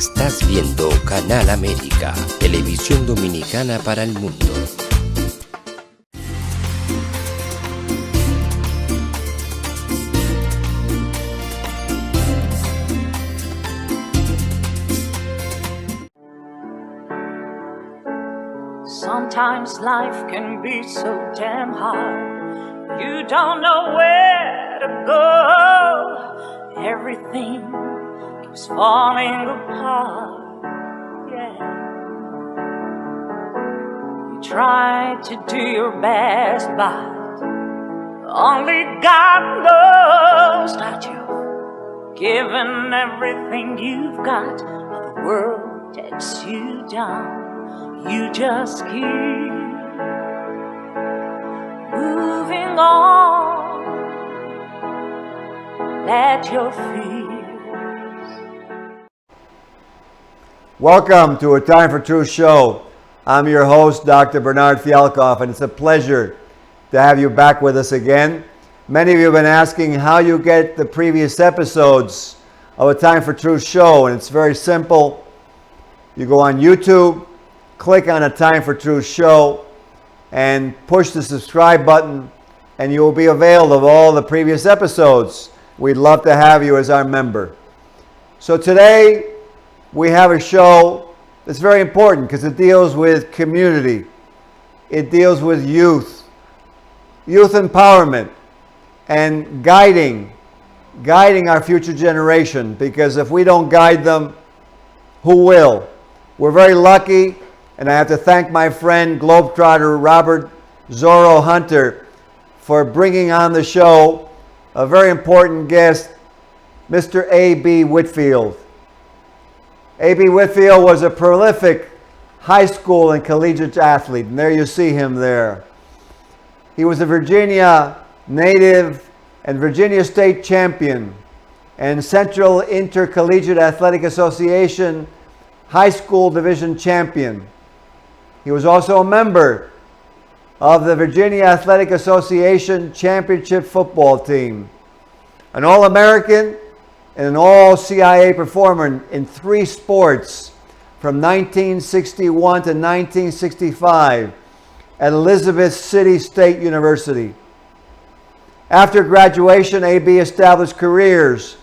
Estás viendo Canal América, televisión dominicana para el mundo. Sometimes life can be so damn hard. You don't know where to go. Everything keeps falling apart. Yeah. You try to do your best, but only God knows that you've given everything you've got, but the world takes you down. You just keep moving on. Let your fears. Welcome to A Time for Truth show. I'm your host, Dr. Bernard Fialkoff, and it's a pleasure to have you back with us again. Many of you have been asking how you get the previous episodes of A Time for Truth show, and it's very simple. You go on YouTube, click on A Time for Truth show, and push the subscribe button, and you will be availed of all the previous episodes. We'd love to have you as our member. So today we have a show that's very important because it deals with community. It deals with youth empowerment, and guiding our future generation, because if we don't guide them, who will? We're very lucky. And I have to thank my friend, Globetrotter Robert Zorro Hunter, for bringing on the show a very important guest, Mr. A.B. Whitfield. A.B. Whitfield was a prolific high school and collegiate athlete, and there you see him there. He was a Virginia native and Virginia State champion and Central Intercollegiate Athletic Association high school division champion. He was also a member of the Virginia Athletic Association championship football team, an All-American and an All-CIA performer in 3 sports from 1961 to 1965 at Elizabeth City State University. After graduation, A.B. established careers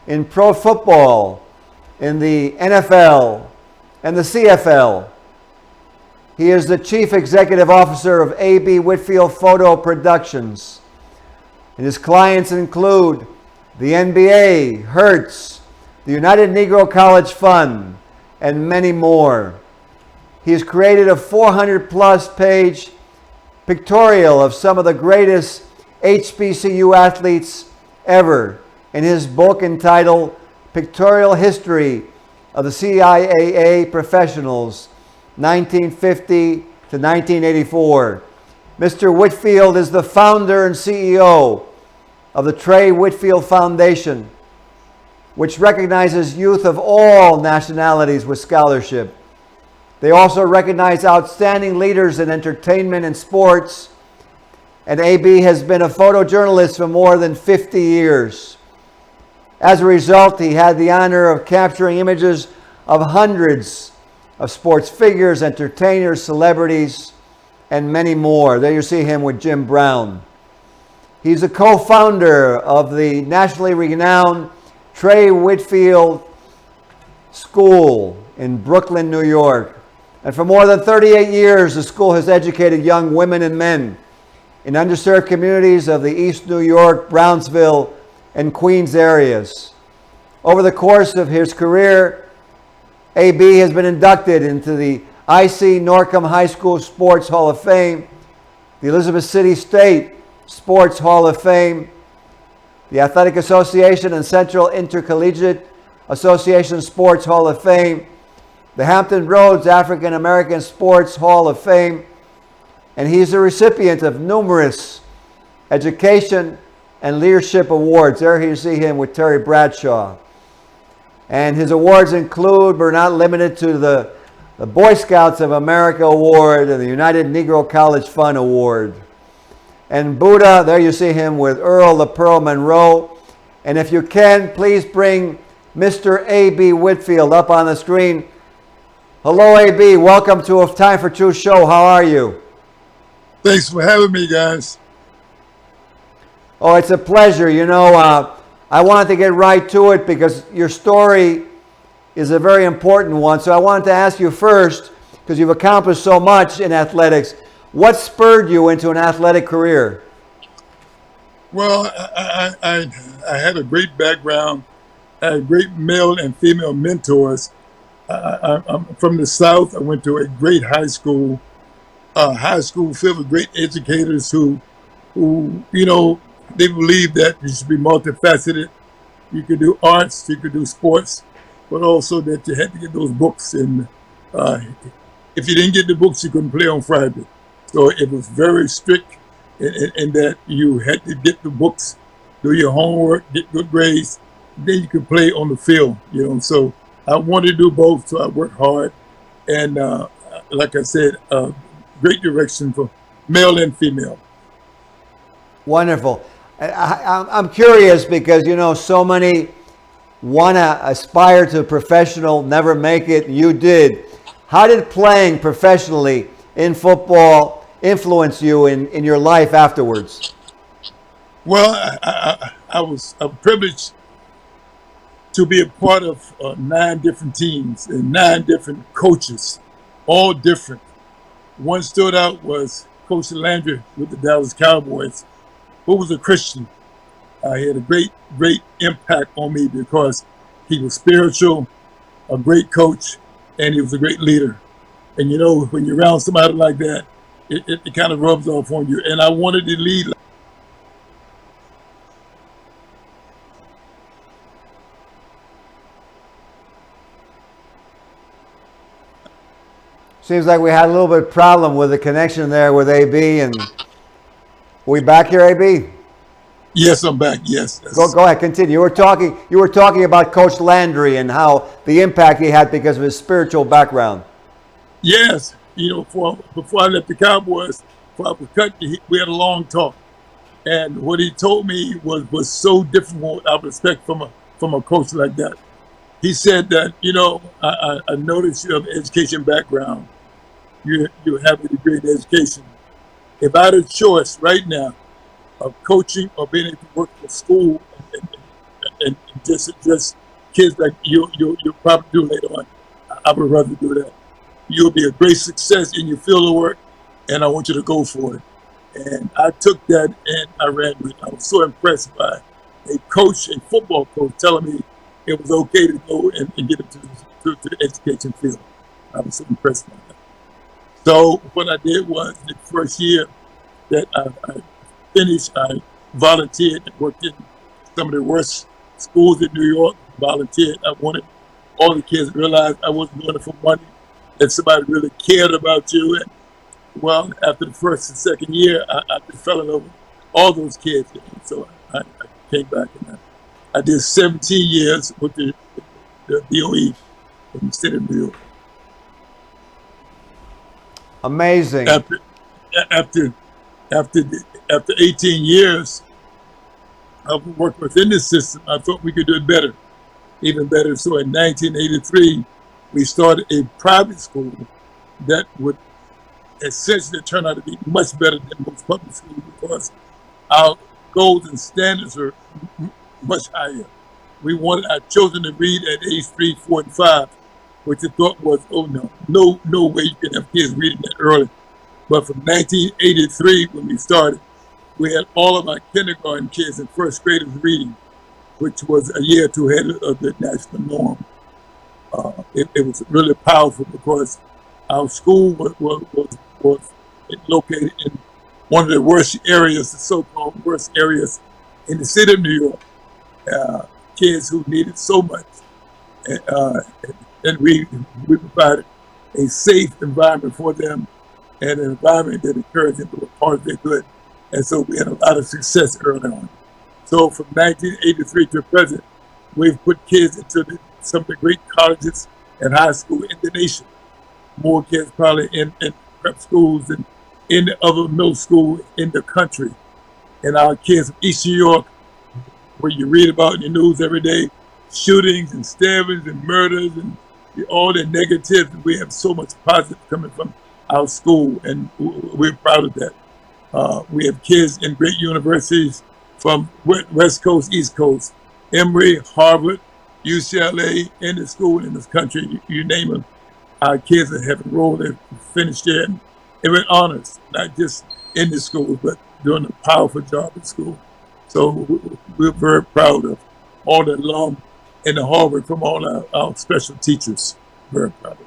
in pro football, in the NFL, and the CFL. He is the Chief Executive Officer of A.B. Whitfield Photo Productions. And his clients include the NBA, Hertz, the United Negro College Fund, and many more. He has created a 400-plus page pictorial of some of the greatest HBCU athletes ever in his book entitled Pictorial History of the CIAA Professionals, 1950 to 1984. Mr. Whitfield is the founder and CEO of the Trey Whitfield Foundation, which recognizes youth of all nationalities with scholarship. They also recognize outstanding leaders in entertainment and sports, and A.B. has been a photojournalist for more than 50 years. As a result, he had the honor of capturing images of hundreds of sports figures, entertainers, celebrities, and many more. There you see him with Jim Brown. He's a co-founder of the nationally renowned Trey Whitfield School in Brooklyn, New York. And for more than 38 years, the school has educated young women and men in underserved communities of the East New York, Brownsville, and Queens areas. Over the course of his career, A.B. has been inducted into the I.C. Norcom High School Sports Hall of Fame, the Elizabeth City State Sports Hall of Fame, the Athletic Association and Central Intercollegiate Association Sports Hall of Fame, the Hampton Roads African American Sports Hall of Fame, and he's a recipient of numerous education and leadership awards. There you see him with Terry Bradshaw. And his awards include, but are not limited to, the Boy Scouts of America Award and the United Negro College Fund Award. And Buddha, there you see him with Earl the Pearl Monroe. And if you can, please bring Mr. A.B. Whitfield up on the screen. Hello, A.B. Welcome to a Time for Truth show. How are you? Thanks for having me, guys. Oh, it's a pleasure. I wanted to get right to it because your story is a very important one. So I wanted to ask you first, because you've accomplished so much in athletics, what spurred you into an athletic career? Well, I had a great background. I had great male and female mentors. I'm from the South. I went to a great high school filled with great educators who they believe that you should be multifaceted. You could do arts, you could do sports, but also that you had to get those books. And if you didn't get the books, you couldn't play on Friday. So it was very strict in that you had to get the books, do your homework, get good grades, then you could play on the field. So I wanted to do both, so I worked hard. And like I said, great direction for male and female. Wonderful. I'm curious because, so many want to aspire to professional, never make it. You did. How did playing professionally in football influence you in your life afterwards? Well, I was privileged to be a part of 9 different teams and 9 different coaches, all different. One stood out was Coach Landry with the Dallas Cowboys, who was a Christian. He had a great impact on me because he was spiritual, a great coach, and he was a great leader. And when you're around somebody like that, it kind of rubs off on you. And I wanted to lead. Seems like we had a little bit of problem with the connection there with AB. And we back here, AB? Yes, I'm back. Yes. Go ahead, continue. You were talking about Coach Landry and how the impact he had because of his spiritual background. Yes. Before I left the Cowboys, before I was cut, we had a long talk. And what he told me was so different from what I would expect from a coach like that. He said that, I noticed you have an education background. You have a degree in education. If I had a choice right now of coaching or being able to work for school and just kids like you'll probably do later on, I would rather do that. You'll be a great success in your field of work, and I want you to go for it. And I took that and I ran with it. I was so impressed by a football coach, telling me it was okay to go and get into the education field. I was so impressed by that. So what I did was the first year that I finished, I volunteered and worked in some of the worst schools in New York. Volunteered. I wanted all the kids to realize I wasn't doing it for money, that somebody really cared about you. And well, after the first and second year, I just fell in love with all those kids. And so I came back and I did 17 years with the DOE in the state of New York. Amazing. After 18 years of work within the system, I thought we could do it better, even better. So in 1983, we started a private school that would essentially turn out to be much better than most public schools because our goals and standards are much higher. We wanted our children to read at age 3, 4, and 5, which I thought was, no way you can have kids reading that early. But from 1983, when we started, we had all of our kindergarten kids and first graders reading, which was a year or two ahead of the national norm. It was really powerful because our school was located in one of the worst areas, the so-called worst areas in the city of New York. Kids who needed so much. And we provided a safe environment for them and an environment that encouraged them to work hard as they could. And so we had a lot of success early on. So from 1983 to present, we've put kids into some of the great colleges and high school in the nation. More kids probably in prep schools and in the other middle school in the country. And our kids from East New York, where you read about in the news every day, shootings and stabbings and murders and all the negativity. We have so much positive coming from our school, and we're proud of that. We have kids in great universities from West Coast, East Coast, Emory, Harvard, UCLA, any school in this country, you name them. Our kids have enrolled and finished there and with honors, not just in the school, but doing a powerful job at school. So we're very proud of all the alum and the hard work from all our special teachers. Very proud of it.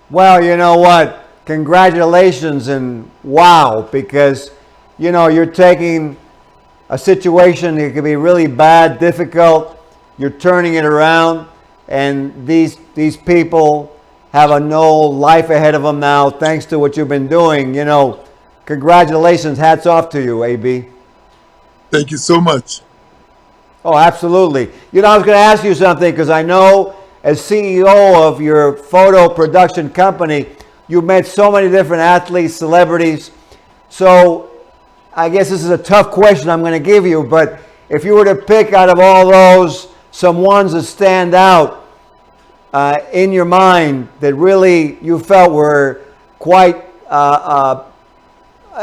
Well, you know what? Congratulations and wow, because, you know, you're taking a situation that could be really bad, difficult, you're turning it around, and these people have a no life ahead of them now thanks to what you've been doing. You know, congratulations, hats off to you, A.B. Thank you so much. Oh, absolutely. You know, I was going to ask you something because I know as CEO of your photo production company, you've met so many different athletes, celebrities. So I guess this is a tough question I'm going to give you, but if you were to pick out of all those some ones that stand out in your mind that really you felt were quite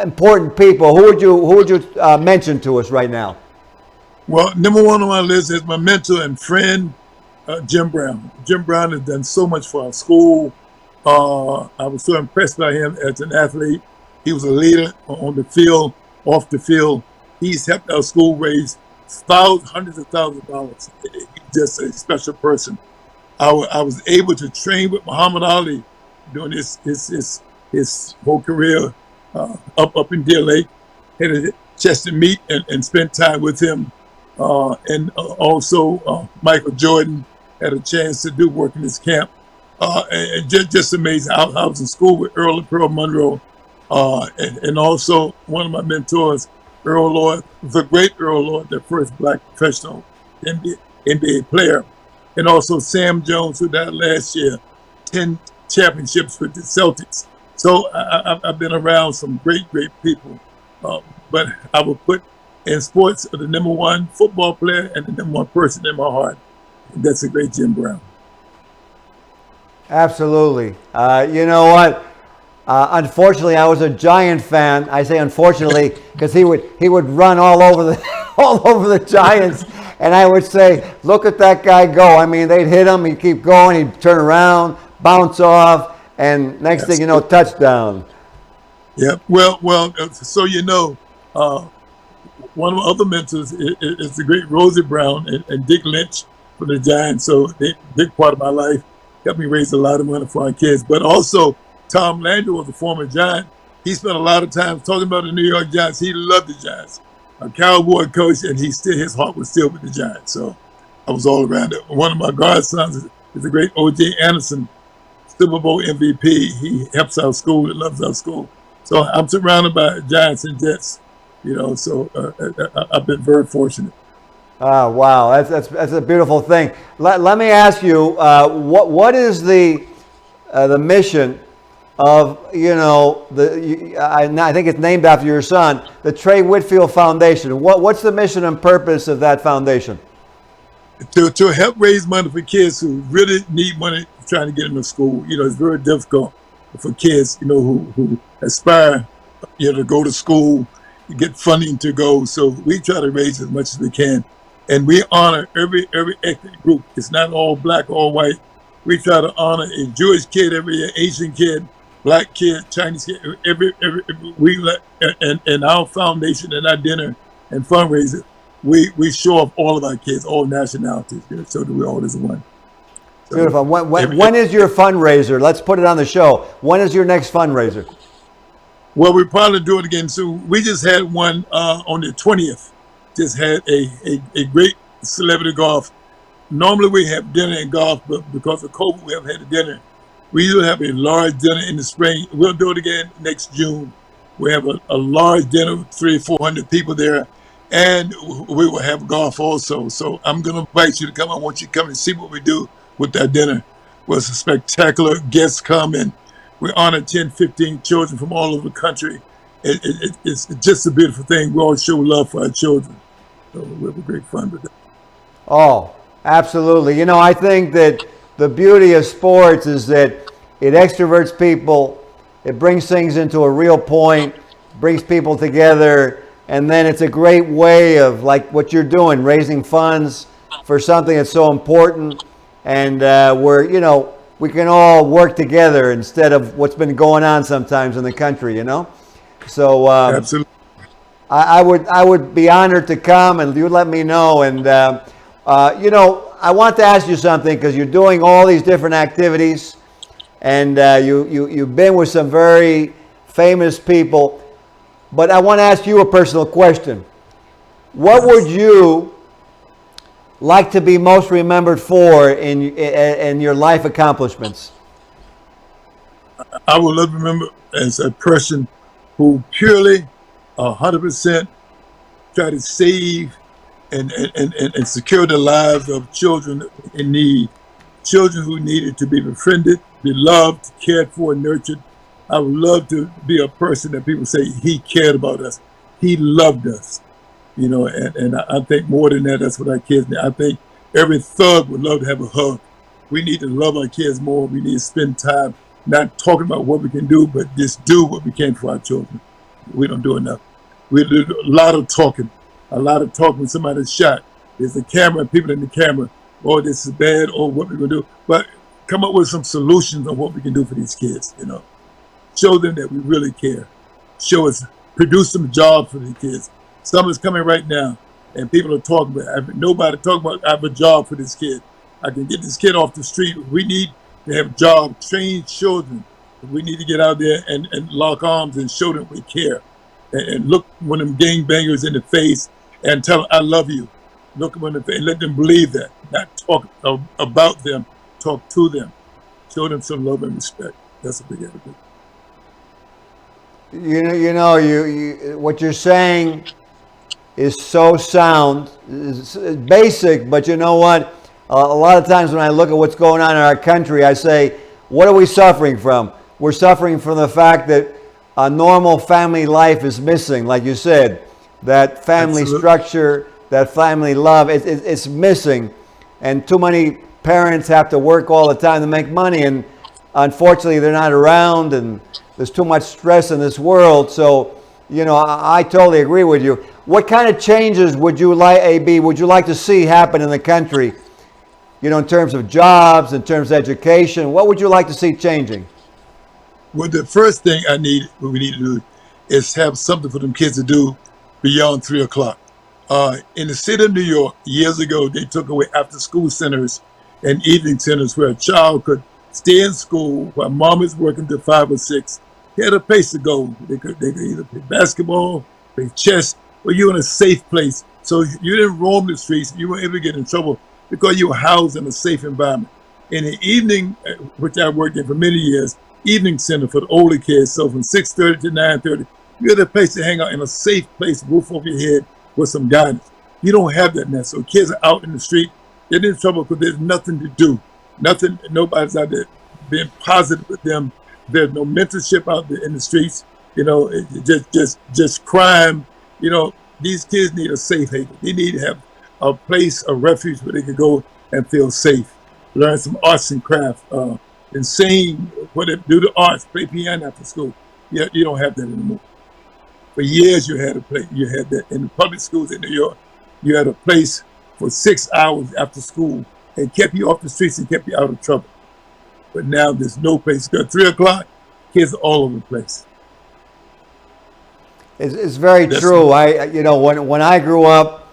important people, who would you mention to us right now? Well, number one on my list is my mentor and friend, Jim Brown. Jim Brown has done so much for our school. I was so impressed by him as an athlete. He was a leader on the field, off the field. He's helped our school raise hundreds of thousands of dollars. He's just a special person. I was able to train with Muhammad Ali during his whole career up in Deer Lake. Had a chance to meet and spend time with him. And also Michael Jordan had a chance to do work in his camp. And just amazing. I was in school with Earl and Pearl Monroe. And also one of my mentors, Earl Lloyd, the great Earl Lloyd, the first black professional NBA player. And also Sam Jones, who died last year, 10 championships with the Celtics. So I've been around some great people. But I would put in sports the number one football player and the number one person in my heart. That's the great Jim Brown. Absolutely. You know what? Unfortunately, I was a Giant fan. I say unfortunately because he would run all over the Giants, and I would say, "Look at that guy go!" I mean, they'd hit him, he'd keep going, he'd turn around, bounce off, and next thing you know, touchdown. Yeah. Well. So you know, one of my other mentors is the great Rosie Brown and Dick Lynch from the Giants. So they big part of my life. Helped me raise a lot of money for our kids, but also Tom Landry was a former Giant. He spent a lot of time talking about the New York Giants. He loved the Giants. A Cowboy coach, and his heart was still with the Giants. So I was all around it. One of my godsons is the great O.J. Anderson, Super Bowl MVP. He helps our school. He loves our school. So I'm surrounded by Giants and Jets. You know, so I've been very fortunate. Oh, wow, that's a beautiful thing. Let me ask you, what is the mission of, you know, I think it's named after your son, the Trey Whitfield Foundation. What's the mission and purpose of that foundation? To help raise money for kids who really need money trying to get into school. You know, it's very difficult for kids, you know, who aspire, you know, to go to school, get funding to go. So we try to raise as much as we can. And we honor every ethnic group. It's not all black, all white. We try to honor a Jewish kid every year, Asian kid, black kid, Chinese kid. And our foundation and our dinner and fundraiser, we show up all of our kids, all nationalities, you know, so that we're all as one. So beautiful. When is your fundraiser? Let's put it on the show. When is your next fundraiser? Well, we'll probably do it again soon. We just had one on the 20th. Just had a great celebrity golf. Normally we have dinner and golf, but because of COVID, we haven't had a dinner. We usually have a large dinner in the spring. We'll do it again next June. We have a large dinner with 300-400 people there, and we will have golf also. So I'm going to invite you to come. I want you to come and see what we do with that dinner. Well, it's a spectacular. Guests come, and we honor 10, 15 children from all over the country. It's just a beautiful thing. We all show love for our children. So we have a great fun with that. Oh, Absolutely. You know, I think that the beauty of sports is that it extroverts people, it brings things into a real point, brings people together, and then it's a great way of, like what you're doing, raising funds for something that's so important, and where, you know, we can all work together instead of what's been going on sometimes in the country, you know? So Absolutely. I would be honored to come, and you let me know. And you know, I want to ask you something because you're doing all these different activities, and you've been with some very famous people. But I want to ask you a personal question. What would you like to be most remembered for in your life accomplishments? I will love to remember as a person who purely 100% try to save and secure the lives of children in need, children who needed to be befriended, be loved, cared for, and nurtured. I would love to be a person that people say he cared about us, he loved us, you know. And I think more than that, that's what our kids need. I think every thug would love to have a hug. We need to love our kids more. We need to spend time not talking about what we can do, but just do what we can for our children. We don't do enough. We do a lot of talking when somebody's shot. There's a camera and people in the camera. Oh, this is bad. Oh, what we're going to do. But come up with some solutions on what we can do for these kids, you know. Show them that we really care. Show us, produce some jobs for these kids. Summer's coming right now, and people are talking about it. Nobody talking about, I have a job for this kid. I can get this kid off the street. We need to have jobs, train children. We need to get out there and lock arms and show them we care. And look one of them gangbangers in the face and tell them, I love you. Look them in the face and let them believe that. Not talk about them, talk to them. Show them some love and respect. That's what we got to do. You what you're saying is so sound. It's basic, but you know what? A lot of times when I look at what's going on in our country, I say, what are we suffering from? We're suffering from the fact that a normal family life is missing, like you said. That family Absolutely. structure, that family love, it's missing. And too many parents have to work all the time to make money, and unfortunately they're not around, and there's too much stress in this world. So, you know, I totally agree with you. What kind of changes would you like, AB, would you like to see happen in the country? You know, in terms of jobs, in terms of education, what would you like to see changing? Well, the first thing what we need to do is have something for them kids to do beyond 3 o'clock. In the city of New York, years ago, they took away after-school centers and evening centers where a child could stay in school while mom is working till 5 or 6. They had a place to go. They could either play basketball, play chess, or you were in a safe place. So you didn't roam the streets. You weren't able to get in trouble because you were housed in a safe environment. In the evening, which I worked in for many years, evening center for the older kids. So from 6:30 to 9:30, you had a place to hang out in a safe place, roof over your head with some guidance. You don't have that now. So kids are out in the street, getting in trouble because there's nothing to do. Nothing, nobody's out there being positive with them. There's no mentorship out there in the streets. You know, just crime. You know, these kids need a safe haven. They need to have a place, a refuge where they can go and feel safe. Learn some arts and crafts, and sing, do the arts, play piano after school. You don't have that anymore. For years you had that in the public schools in New York. You had a place for 6 hours after school and kept you off the streets and kept you out of trouble. But now there's no place. At 3 o'clock, kids are all over the place. It's very true. You know, when I grew up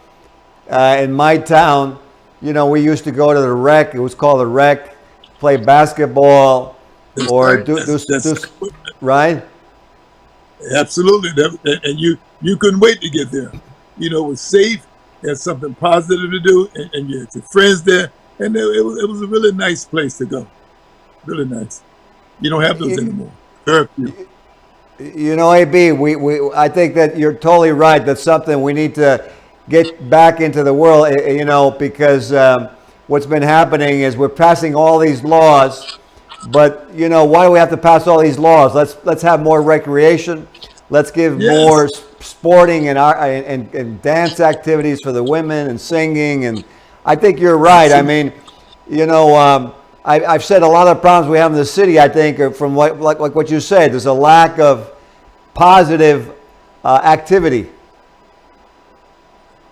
in my town, you know, we used to go to the rec. It was called the rec, play basketball, That's or right. do right. Absolutely, and you couldn't wait to get there. You know, it was safe. Had something positive to do, and you had your friends there, and it was a really nice place to go. Really nice. You don't have those anymore. Very few. You know, AB, I think that you're totally right. That's something we need to get back into the world, you know, because what's been happening is we're passing all these laws, but, you know, why do we have to pass all these laws? Let's have more recreation. Let's give more sporting and dance activities for the women and singing and I think you're right. I mean, you know, I've said a lot of the problems we have in the city, I think, are from like what you said. There's a lack of positive activity.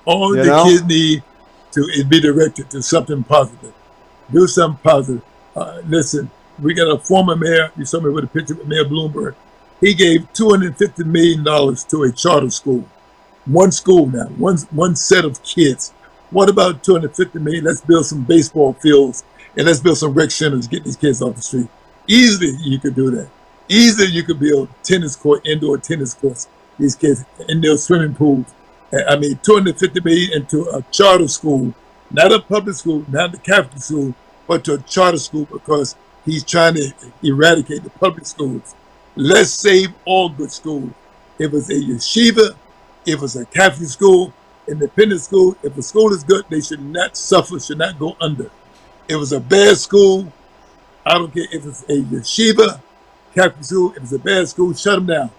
All the kids need to be directed to something positive. Do something positive. Listen, we got a former mayor. You saw me with a picture with Mayor Bloomberg. He gave $250 million to a charter school. One school now, one set of kids. What about $250 million? Let's build some baseball fields and let's build some rec centers, get these kids off the street. Easily you could do that. Easily you could build tennis court, indoor tennis courts, these kids, indoor swimming pools. I mean, $250 million into a charter school, not a public school, not the Catholic school, but to a charter school, because he's trying to eradicate the public schools. Let's save all good schools. If it's a yeshiva, if it's a Catholic school, independent school, if a school is good, they should not suffer, should not go under. If it's a bad school, I don't care if it's a yeshiva, Catholic school, if it's a bad school, shut them down.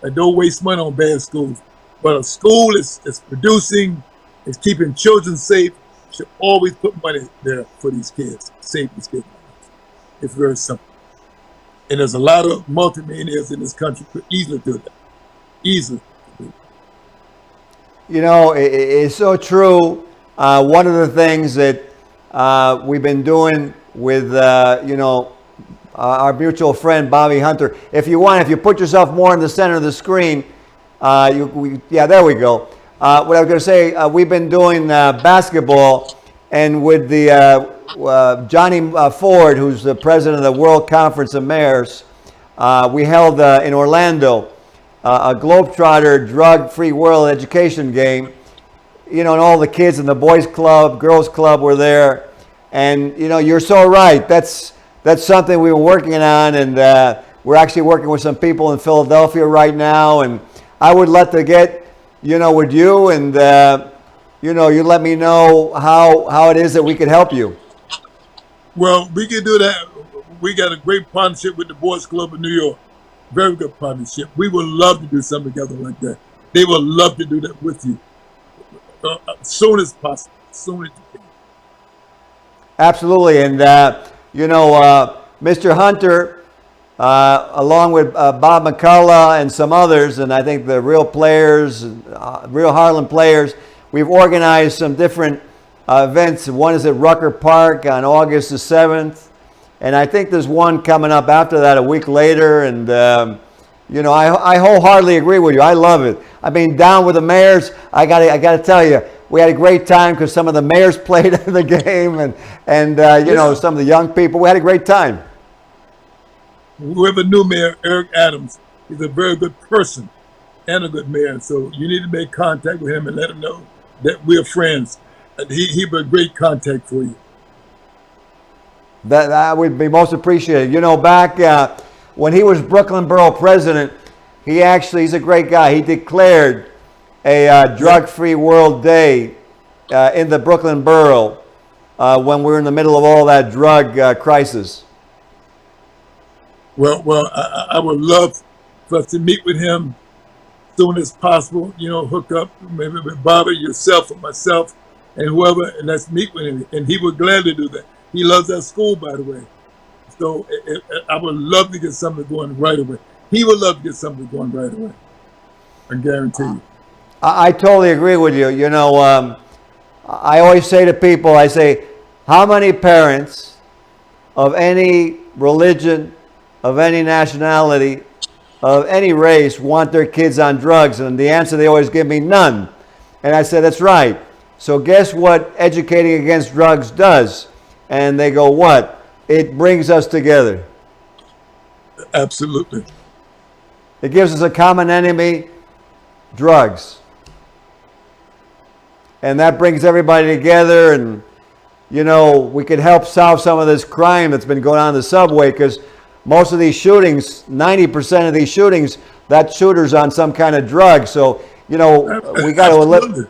And don't waste money on bad schools. But a school is producing, is keeping children safe, should always put money there for these kids, save these kids. It's very simple. And there's a lot of multimillionaires in this country who could easily do that. Easily. You know, it's so true. One of the things that we've been doing with, you know, our mutual friend Bobby Hunter. If you put yourself more in the center of the screen, yeah, there we go. What I was going to say, we've been doing basketball, and with the Johnny Ford, who's the president of the World Conference of Mayors, we held in Orlando a Globetrotter drug-free world education game. You know, and all the kids in the boys club, girls club were there. And, you know, you're so right. That's something we were working on, and we're actually working with some people in Philadelphia right now. And I would love to get, you know, with you, and, you know, you let me know how it is that we can help you. Well, we can do that. We got a great partnership with the Boys Club of New York. Very good partnership. We would love to do something together like that. They would love to do that with you. As soon as possible. As soon as you can. Absolutely. And, you know, Mr. Hunter, along with Bob McCullough and some others, and I think the Real Players, Real Harlem Players, we've organized some different events. One is at Rucker Park on August the 7th. And I think there's one coming up after that a week later. And, you know, I wholeheartedly agree with you. I love it. I mean, down with the Mayors, I got to tell you, we had a great time because some of the Mayors played in the game, and you know, some of the young people. We had a great time. We have a new mayor, Eric Adams. He's a very good person and a good mayor. So you need to make contact with him and let him know that we're friends. And he'd be a great contact for you. That would be most appreciated. You know, back when he was Brooklyn Borough president, he's a great guy. He declared a drug-free world day in the Brooklyn Borough when we were in the middle of all that drug crisis. Well, I would love for us to meet with him as soon as possible. You know, hook up maybe with Bobby, yourself, or myself, and whoever, and let's meet with him. And he would gladly do that. He loves that school, by the way. So I would love to get something going right away. He would love to get something going right away. I guarantee you. I totally agree with you. You know, I always say to people, I say, how many parents of any religion, of any nationality, of any race want their kids on drugs? And the answer they always give me, none. And I said, that's right. So guess what educating against drugs does? And they go, what? It brings us together. Absolutely. It gives us a common enemy, drugs. And that brings everybody together, and, you know, we can help solve some of this crime that's been going on in the subway, because most of these shootings, 90% of these shootings, that shooter's on some kind of drug. So, you know, we got to eliminate.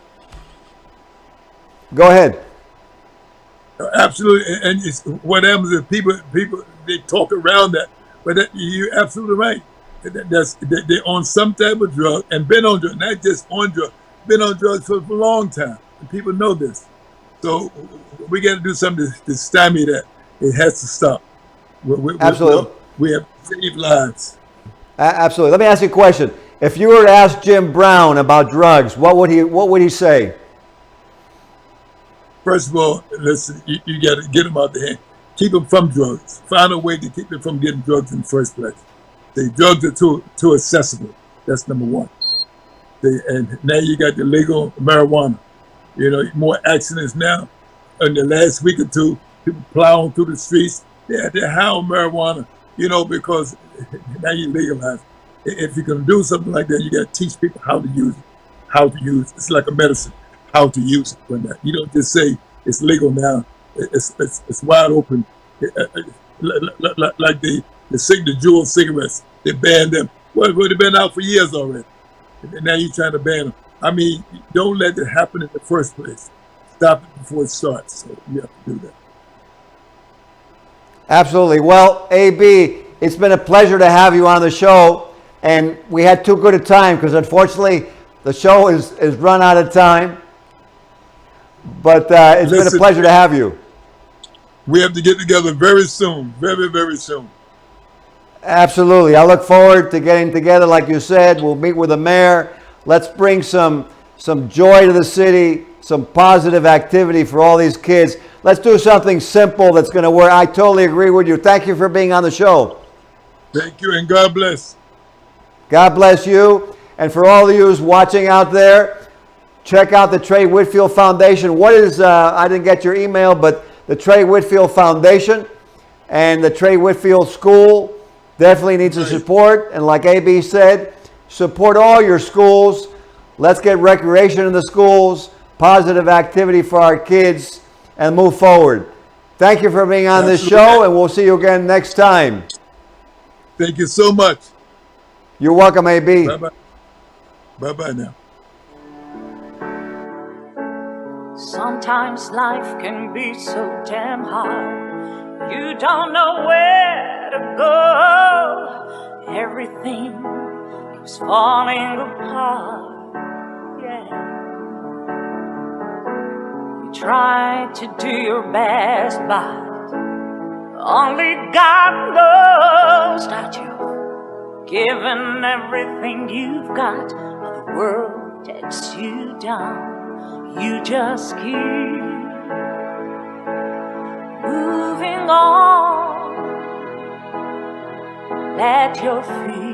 Go ahead. Absolutely, and it's, what happens is people they talk around that, but you're absolutely right. They're on some type of drug and been on drugs, not just on drugs, been on drugs for a long time, and people know this. So we got to do something to stymie that. It has to stop. Absolutely. We have saved lives. Absolutely. Let me ask you a question. If you were to ask Jim Brown about drugs, what would he say? First of all, listen, you got to get them out the hand. Keep them from drugs. Find a way to keep them from getting drugs in the first place. The drugs are too accessible. That's number one. And now you got the legal marijuana. You know, more accidents now. In the last week or two, people plowing through the streets. They're high on marijuana, you know, because now you legalize it. If you're going to do something like that, you got to teach people how to use it. How to use it. It's like a medicine. How to use it. When you don't just say it's legal now. It's wide open. Like the Juul cigarettes. They banned them. Well, they've been out for years already. And now you're trying to ban them. I mean, don't let it happen in the first place. Stop it before it starts. So you have to do that. Absolutely. Well, AB, it's been a pleasure to have you on the show. And we had too good a time because unfortunately the show is run out of time. But it's been a pleasure to have you. We have to get together very soon. Very, very soon. Absolutely. I look forward to getting together. Like you said, we'll meet with the mayor. Let's bring some joy to the city, some positive activity for all these kids. Let's do something simple that's going to work. I totally agree with you. Thank you for being on the show. Thank you, and God bless. God bless you. And for all of you who's watching out there, check out the Trey Whitfield Foundation. What is, I didn't get your email, but the Trey Whitfield Foundation and the Trey Whitfield School definitely needs the support. And like AB said, support all your schools. Let's get recreation in the schools, positive activity for our kids, and move forward. Thank you for being on this show, and we'll see you again next time. Thank you so much. You're welcome, AB. Bye-bye. Bye-bye now. Sometimes life can be so damn hard. You don't know where to go. Everything keeps falling apart. Yeah. You try to do your best, but only God knows that you've given everything you've got. The world takes you down. You just keep moving on. Let your feet